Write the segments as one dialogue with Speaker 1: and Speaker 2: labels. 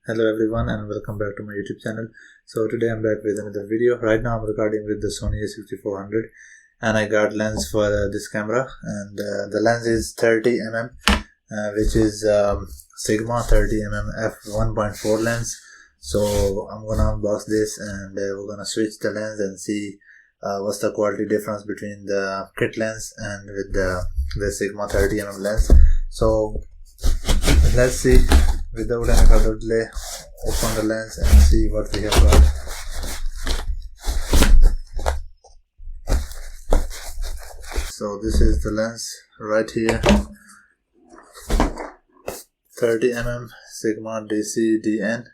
Speaker 1: Hello everyone and welcome back to my YouTube channel. So today I'm back with another video. Right now I'm recording with the Sony A6400 and I got lens for this camera, and the lens is 30mm which is Sigma 30mm f1.4 lens. So I'm gonna unbox this and we're gonna switch the lens and see what's the quality difference between the kit lens and with the Sigma 30mm lens. So let's see. Without any further delay, open the lens and see what we have got. So this is the lens right here, 30mm Sigma DC-DN,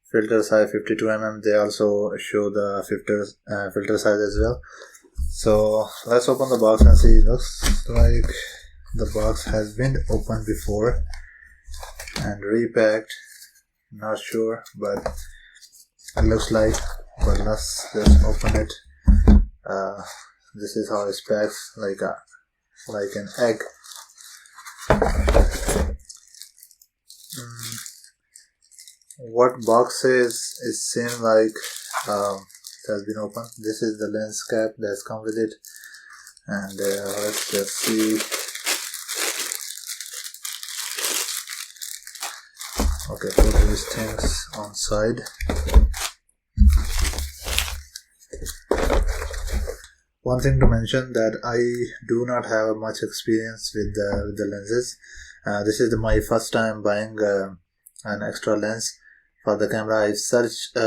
Speaker 1: filter size 52mm. They also show the filter size as well. So let's open the box and see. It looks like the box has been opened before and repacked, not sure, but it looks like. But let's just open it. This is how it's packed, like an egg. What box says it seems like it has been opened. This is the lens cap that's come with it, and let's just see. Okay, put these things on side. One thing to mention that I do not have much experience with the lenses. This is my first time buying an extra lens for the camera. I searched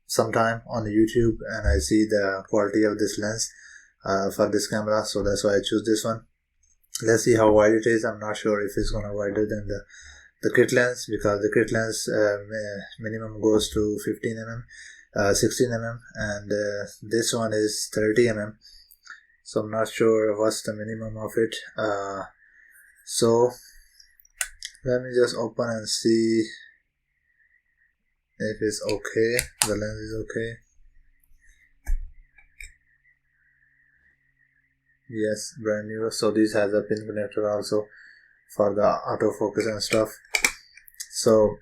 Speaker 1: sometime on YouTube and I see the quality of this lens for this camera, so that's why I choose this one. Let's see how wide it is. I'm not sure if it's gonna wider than the kit lens, because the kit lens minimum goes to 15mm, 16mm, and this one is 30mm, so I'm not sure what's the minimum of it. So let me just open and see if it's okay. The lens is okay. Yes, brand new. So this has a pin connector also for the autofocus and stuff. So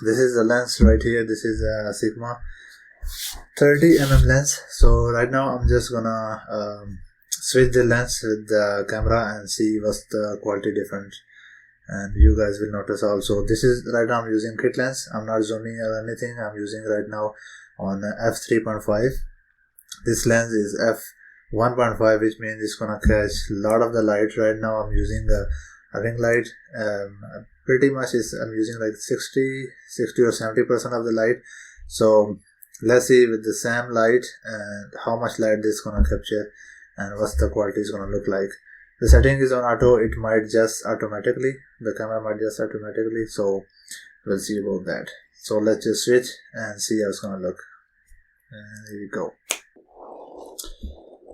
Speaker 1: this is the lens right here. This is a Sigma 30mm lens. So right now I'm just gonna switch the lens with the camera and see what's the quality difference, and you guys will notice also. This is right now I'm using kit lens. I'm not zooming or anything. I'm using right now on f3.5. This lens is f1.5, which means it's gonna catch a lot of the light. Right now I'm using a ring light. Pretty much I'm using like 60 or 70% of the light. So let's see with the same light and how much light this is gonna capture and what's the quality is gonna look like. The setting is on auto. It might just automatically, the camera might just automatically, so we'll see about that. So let's just switch and see how it's gonna look. And here we go.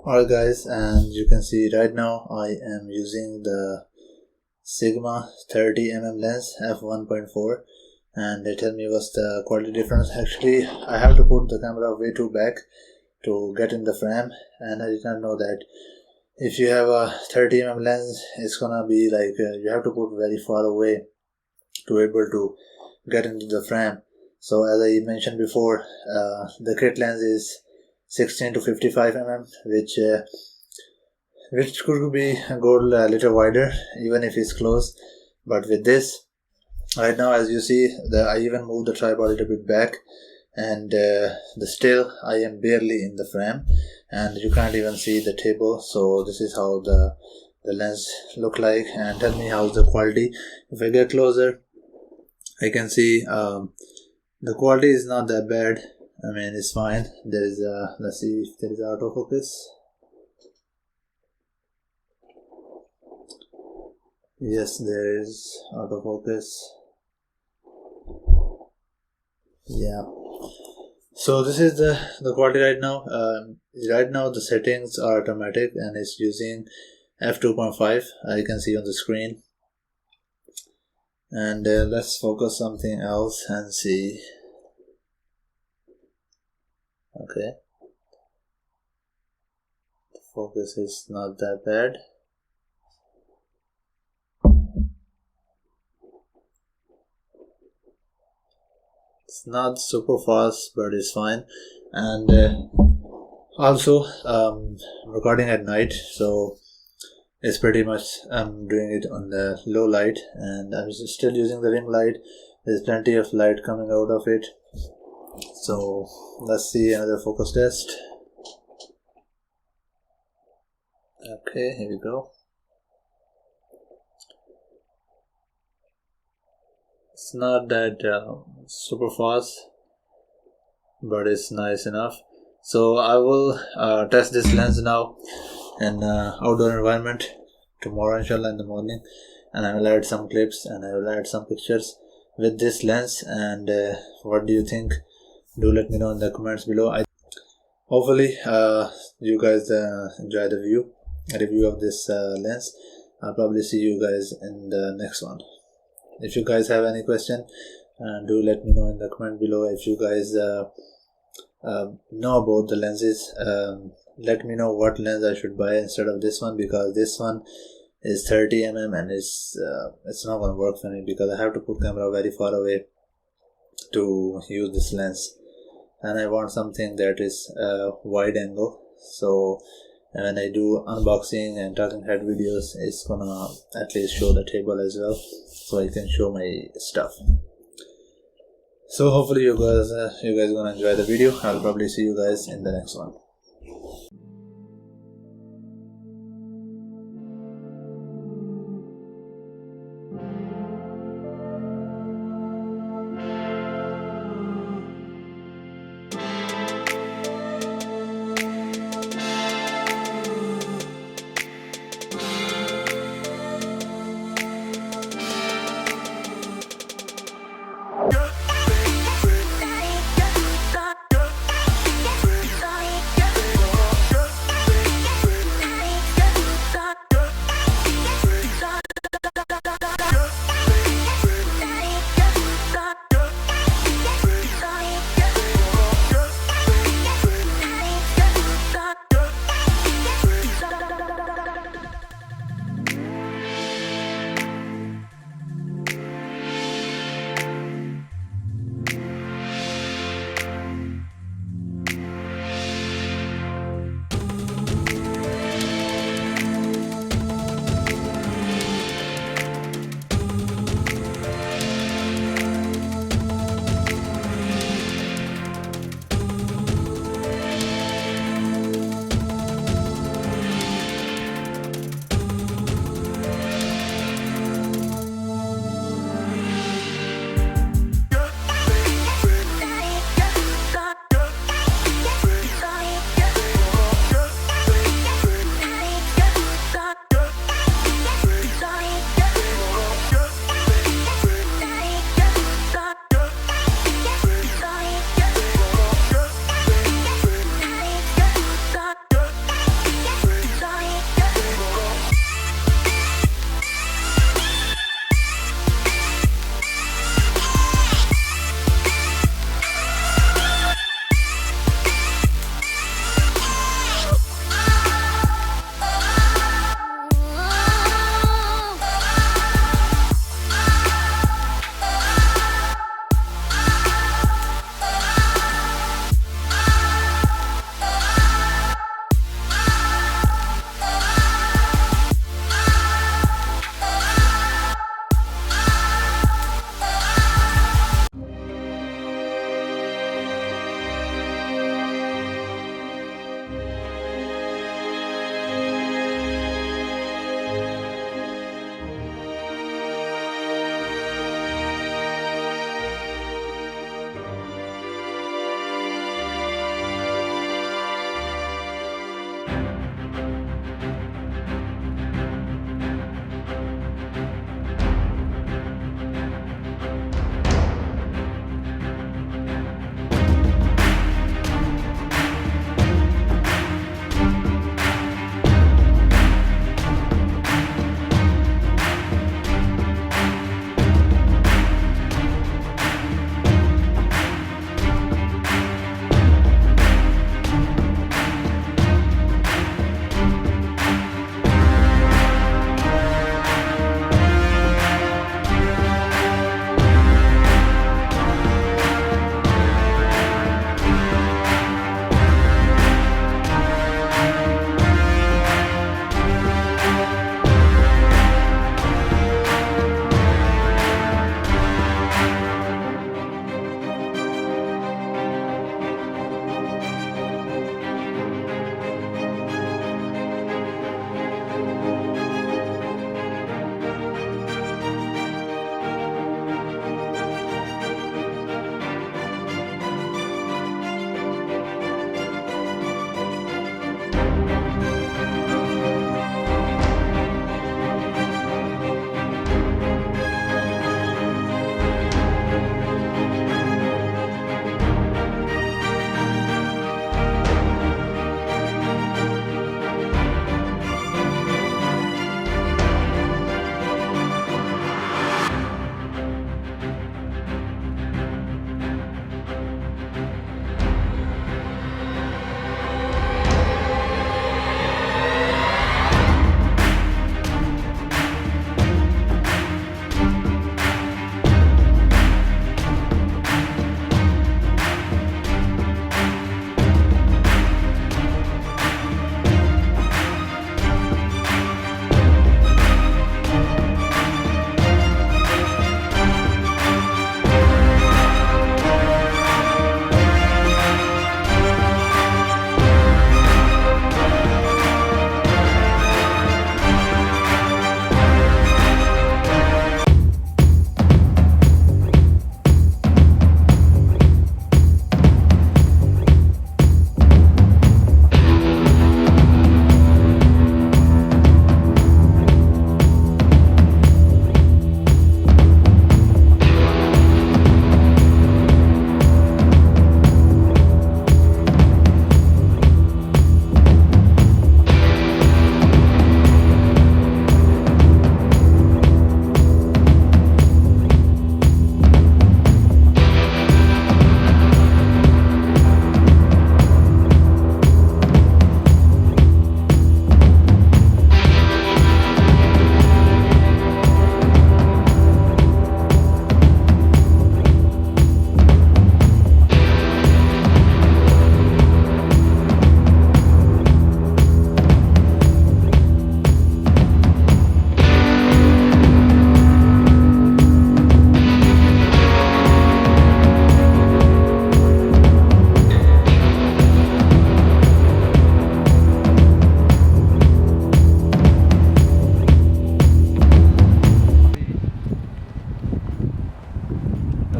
Speaker 1: Alright guys, and you can see right now I am using the Sigma 30mm lens f1.4, and they tell me what's the quality difference. Actually I have to put the camera way too back to get in the frame, and I did not know that if you have a 30mm lens, it's gonna be like you have to put very far away to able to get into the frame. So as I mentioned before, the kit lens is 16 to 55mm, which could be go a little wider even if it's close. But with this right now, as you see, I even moved the tripod a little bit back, and still I am barely in the frame and you can't even see the table. So this is how the lens look like, and tell me how's the quality. If I get closer, I can see the quality is not that bad. I mean, it's fine. There is let's see if there is autofocus. Yes, there is autofocus. Yeah. So this is the quality right now. Right now the settings are automatic and it's using f2.5. You can see on the screen. And let's focus something else and see. Okay. The focus is not that bad. It's not super fast, but it's fine. And also recording at night, so it's pretty much I'm doing it on the low light, and I'm still using the ring light. There's plenty of light coming out of it. So let's see another focus test. Okay, here we go. It's not that super fast, but it's nice enough. So I will test this lens now in outdoor environment tomorrow inshallah in the morning, and I will add some clips and I will add some pictures with this lens. And what do you think? Do let me know in the comments below. Hopefully you guys enjoy the review of this lens. I'll probably see you guys in the next one. If you guys have any question, do let me know in the comment below. If you guys know about the lenses, let me know what lens I should buy instead of this one, because this one is 30mm and it's not gonna work for me because I have to put camera very far away to use this lens, and I want something that is wide angle, so when I do unboxing and talking head videos, it's gonna at least show the table as well, so I can show my stuff. So hopefully you guys gonna enjoy the video. I'll probably see you guys in the next one.
Speaker 2: Yeah.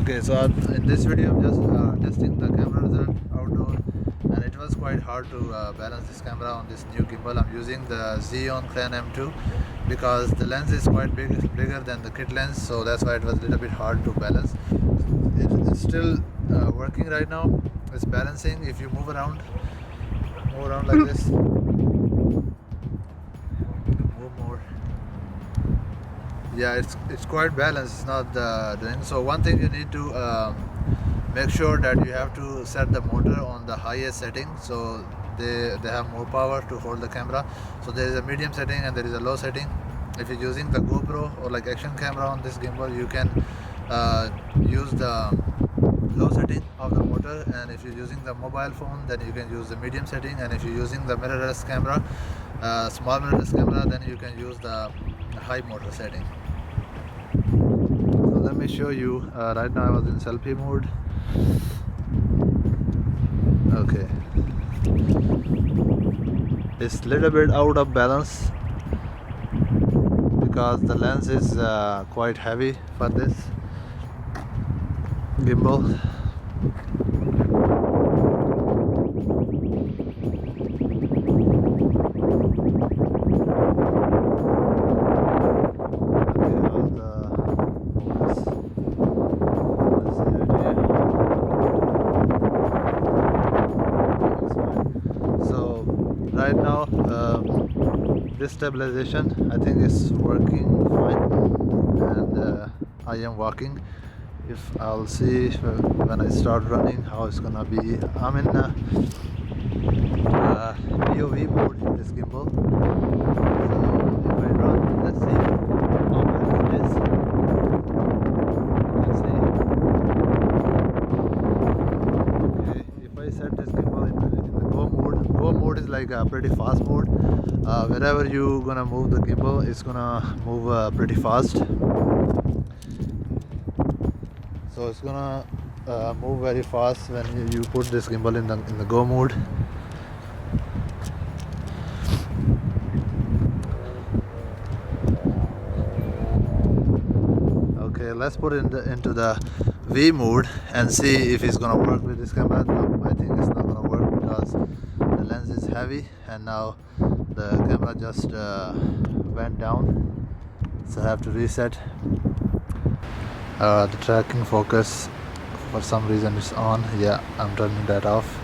Speaker 1: Okay, so in this video I'm just testing the camera result outdoor, and it was quite hard to balance this camera on this new gimbal. I'm using the Xeon Clan M2 because the lens is quite bigger than the kit lens, so that's why it was a little bit hard to balance. It's still working right now. It's balancing. If you move around like this, move more. Yeah, it's quite balanced. It's not doing so. One thing you need to make sure that you have to set the motor on the highest setting, so they have more power to hold the camera. So there is a medium setting and there is a low setting. If you're using the GoPro or like action camera on this gimbal, you can use the low setting of the motor, and if you're using the mobile phone, then you can use the medium setting, and if you're using the mirrorless camera, small mirrorless camera, then you can use the high motor setting. So let me show you. Right now I was in selfie mode. Okay, it's a little bit out of balance because the lens is quite heavy for this gimbal. Right now this stabilization I think is working fine, and I am walking. If I'll see when I start running how it's gonna be. I'm in POV mode in this gimbal, so if I run, let's see how bad it is. You can see. Okay, if I set this gimbal in the go mode is like a pretty fast mode. Wherever you gonna move the gimbal, it's gonna move pretty fast. So it's gonna move very fast when you put this gimbal in the go mode. Okay, let's put it into the V mode and see if it's gonna work with this camera. No, I think it's not gonna work because the lens is heavy, and now the camera just went down, so I have to reset. The tracking focus for some reason is on. Yeah, I'm turning that off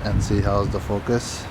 Speaker 1: and see how's the focus.